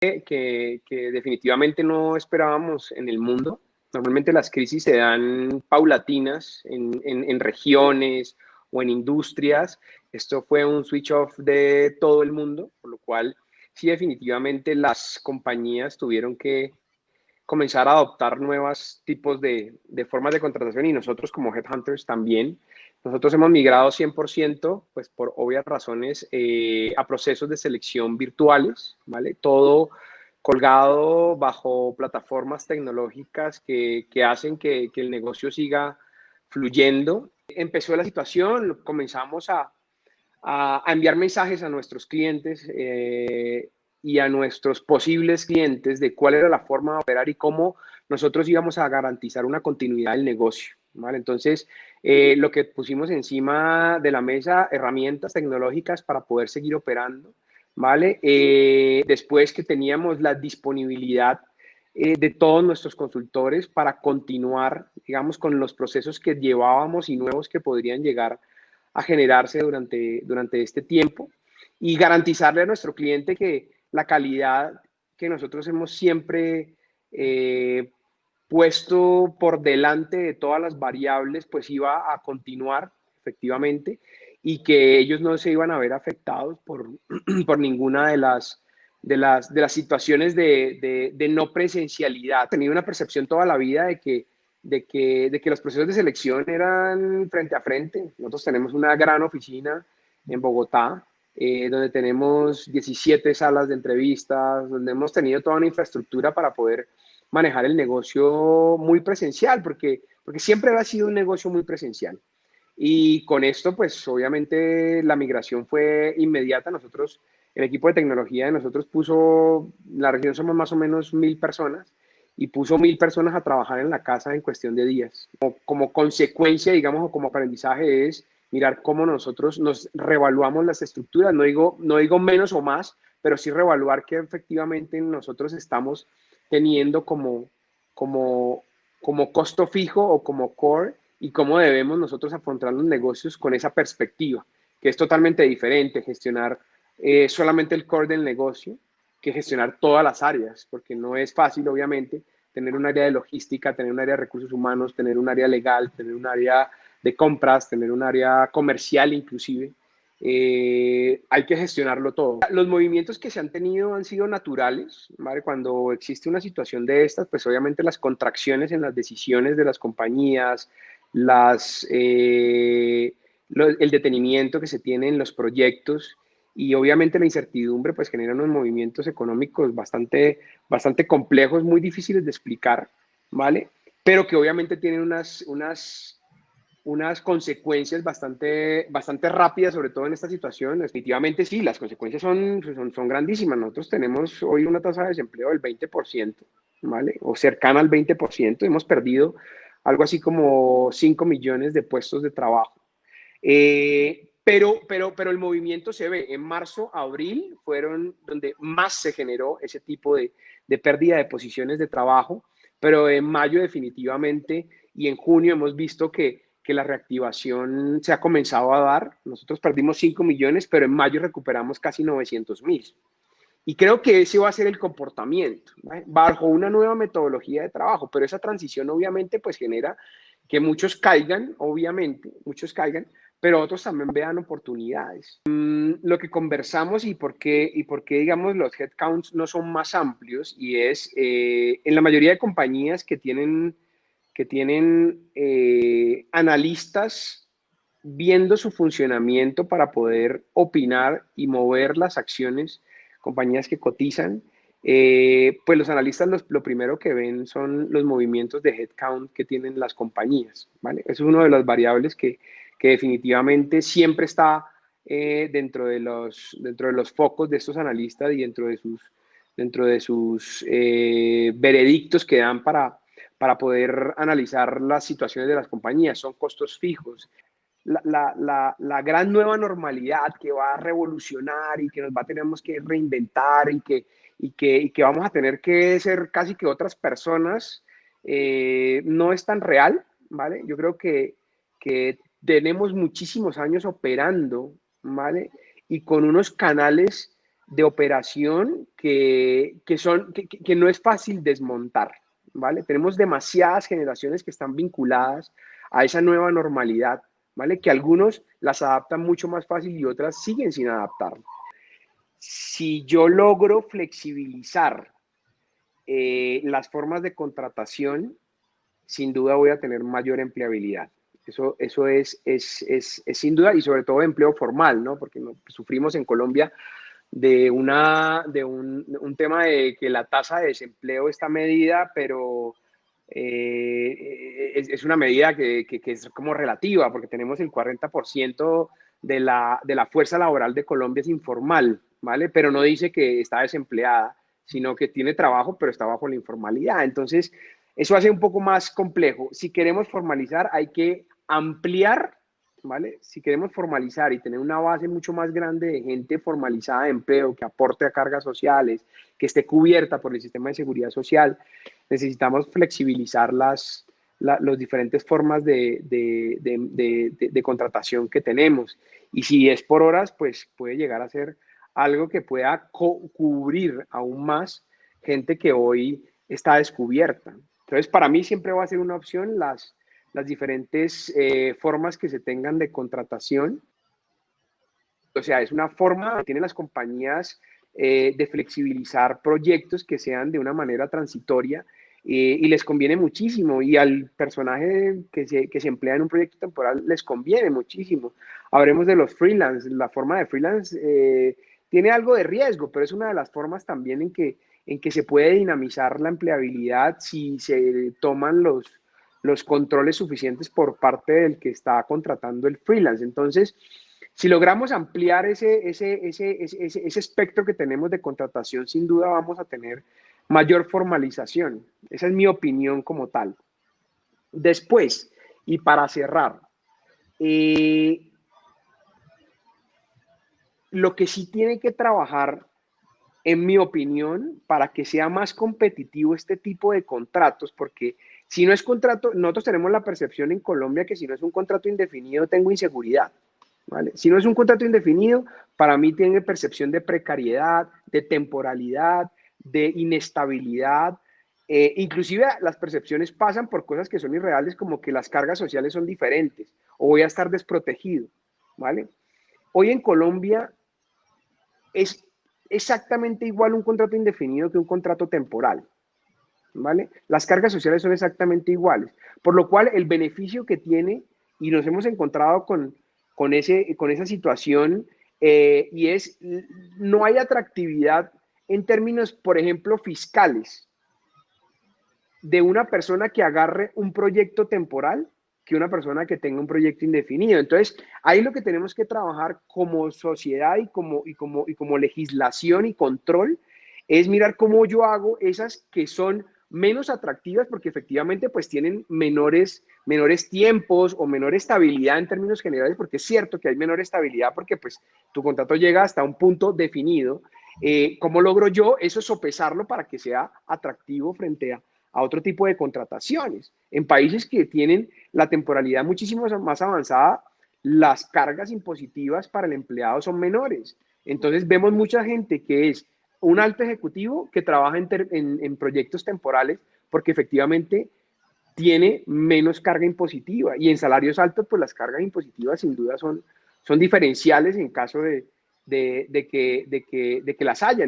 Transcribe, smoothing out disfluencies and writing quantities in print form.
que definitivamente no esperábamos en el mundo. Normalmente las crisis se dan paulatinas en regiones o en industrias. Esto fue un switch off de todo el mundo, por lo cual sí, definitivamente las compañías tuvieron que comenzar a adoptar nuevos tipos de formas de contratación, y nosotros como Headhunters también. Nosotros hemos migrado 100%, pues por obvias razones, a procesos de selección virtuales, ¿vale? Todo colgado bajo plataformas tecnológicas que hacen que el negocio siga fluyendo. Empezó la situación, comenzamos a enviar mensajes a nuestros clientes y a nuestros posibles clientes de cuál era la forma de operar y cómo nosotros íbamos a garantizar una continuidad del negocio, ¿vale? Entonces, lo que pusimos encima de la mesa, herramientas tecnológicas para poder seguir operando, ¿vale? Después que teníamos la disponibilidad de todos nuestros consultores para continuar, digamos, con los procesos que llevábamos y nuevos que podrían llegar a generarse durante este tiempo, y garantizarle a nuestro cliente que la calidad que nosotros hemos siempre puesto por delante de todas las variables, pues iba a continuar efectivamente, y que ellos no se iban a ver afectados por ninguna de las situaciones de no presencialidad. He tenido una percepción toda la vida de que los procesos de selección eran frente a frente. Nosotros tenemos una gran oficina en Bogotá, donde tenemos 17 salas de entrevistas, donde hemos tenido toda una infraestructura para poder manejar el negocio muy presencial, porque siempre ha sido un negocio muy presencial. Y con esto, pues obviamente la migración fue inmediata. Nosotros, el equipo de tecnología de nosotros puso, la región somos más o menos 1000 personas, y puso 1000 personas a trabajar en la casa en cuestión de días. Como consecuencia, digamos, o como aprendizaje es mirar cómo nosotros nos reevaluamos las estructuras. No digo menos o más, pero sí reevaluar que efectivamente nosotros estamos teniendo como, como costo fijo o como core, y cómo debemos nosotros afrontar los negocios con esa perspectiva, que es totalmente diferente gestionar solamente el core del negocio que gestionar todas las áreas, porque no es fácil, obviamente, tener un área de logística, tener un área de recursos humanos, tener un área legal, tener un área de compras, tener un área comercial inclusive. Hay que gestionarlo todo. Los movimientos que se han tenido han sido naturales, ¿vale? Cuando existe una situación de estas, pues obviamente las contracciones en las decisiones de las compañías, el detenimiento que se tiene en los proyectos, y obviamente la incertidumbre pues genera unos movimientos económicos bastante complejos, muy difíciles de explicar, ¿vale? Pero que obviamente tienen unas consecuencias bastante rápidas, sobre todo en esta situación. Definitivamente sí, las consecuencias son grandísimas. Nosotros tenemos hoy una tasa de desempleo del 20%, ¿vale? O cercana al 20%. Hemos perdido algo así como 5 millones de puestos de trabajo. Pero el movimiento se ve. En marzo, abril fueron donde más se generó ese tipo de pérdida de posiciones de trabajo, pero en mayo definitivamente, y en junio hemos visto que la reactivación se ha comenzado a dar. Nosotros perdimos 5 millones, pero en mayo recuperamos casi 900,000. Y creo que ese va a ser el comportamiento, ¿vale? Bajo una nueva metodología de trabajo, pero esa transición obviamente pues genera que muchos caigan, obviamente, muchos caigan, pero otros también vean oportunidades. Lo que conversamos y por qué digamos, los headcounts no son más amplios, y es en la mayoría de compañías que tienen analistas viendo su funcionamiento para poder opinar y mover las acciones, compañías que cotizan, pues los analistas lo primero que ven son los movimientos de headcount que tienen las compañías, ¿vale? Eso es una de las variables que definitivamente siempre está dentro de los focos de estos analistas, y dentro de sus veredictos que dan para poder analizar las situaciones de las compañías. Son costos fijos. La gran nueva normalidad que va a revolucionar y que tenemos que reinventar, y que vamos a tener que ser casi que otras personas, no es tan real, ¿vale? Yo creo que tenemos muchísimos años operando, ¿vale? Y con unos canales de operación que no es fácil desmontar, ¿vale? Tenemos demasiadas generaciones que están vinculadas a esa nueva normalidad, ¿vale? Que algunos las adaptan mucho más fácil y otras siguen sin adaptar. Si yo logro flexibilizar las formas de contratación, sin duda voy a tener mayor empleabilidad. Eso es sin duda, y sobre todo empleo formal, ¿no? Porque sufrimos en Colombia de un tema de que la tasa de desempleo está medida, pero es una medida que es como relativa, porque tenemos el 40% de la fuerza laboral de Colombia es informal, ¿vale? Pero no dice que está desempleada, sino que tiene trabajo, pero está bajo la informalidad. Entonces, eso hace un poco más complejo. Si queremos formalizar, hay que ampliar, ¿vale? Si queremos formalizar y tener una base mucho más grande de gente formalizada de empleo, que aporte a cargas sociales, que esté cubierta por el sistema de seguridad social, necesitamos flexibilizar las diferentes formas de contratación que tenemos. Y si es por horas, pues puede llegar a ser algo que pueda cubrir aún más gente que hoy está descubierta. Entonces, para mí siempre va a ser una opción las diferentes formas que se tengan de contratación. O sea, es una forma que tienen las compañías de flexibilizar proyectos que sean de una manera transitoria y les conviene muchísimo. Y al personaje que se emplea en un proyecto temporal les conviene muchísimo. Hablemos de los freelance. La forma de freelance tiene algo de riesgo, pero es una de las formas también en que se puede dinamizar la empleabilidad si se toman los controles suficientes por parte del que está contratando el freelance. Entonces, si logramos ampliar ese espectro que tenemos de contratación, sin duda vamos a tener mayor formalización. Esa es mi opinión como tal. Después, y para cerrar, lo que sí tiene que trabajar, en mi opinión, para que sea más competitivo este tipo de contratos, porque si no es contrato, nosotros tenemos la percepción en Colombia que si no es un contrato indefinido tengo inseguridad, ¿vale? Si no es un contrato indefinido, para mí tiene percepción de precariedad, de temporalidad, de inestabilidad. Inclusive las percepciones pasan por cosas que son irreales, como que las cargas sociales son diferentes o voy a estar desprotegido, ¿vale? Hoy en Colombia es exactamente igual un contrato indefinido que un contrato temporal, ¿vale? Las cargas sociales son exactamente iguales, por lo cual el beneficio que tiene, y nos hemos encontrado con esa situación, y es, no hay atractividad en términos, por ejemplo, fiscales, de una persona que agarre un proyecto temporal que una persona que tenga un proyecto indefinido. Entonces, ahí lo que tenemos que trabajar como sociedad y como legislación y control es mirar cómo yo hago esas que son menos atractivas porque efectivamente pues tienen menores tiempos o menor estabilidad en términos generales, porque es cierto que hay menor estabilidad porque pues tu contrato llega hasta un punto definido. ¿Cómo logro yo eso sopesarlo para que sea atractivo frente a otro tipo de contrataciones? En países que tienen la temporalidad muchísimo más avanzada, las cargas impositivas para el empleado son menores. Entonces vemos mucha gente que es un alto ejecutivo que trabaja en proyectos temporales porque efectivamente tiene menos carga impositiva y en salarios altos pues las cargas impositivas sin duda son diferenciales en caso de que las haya.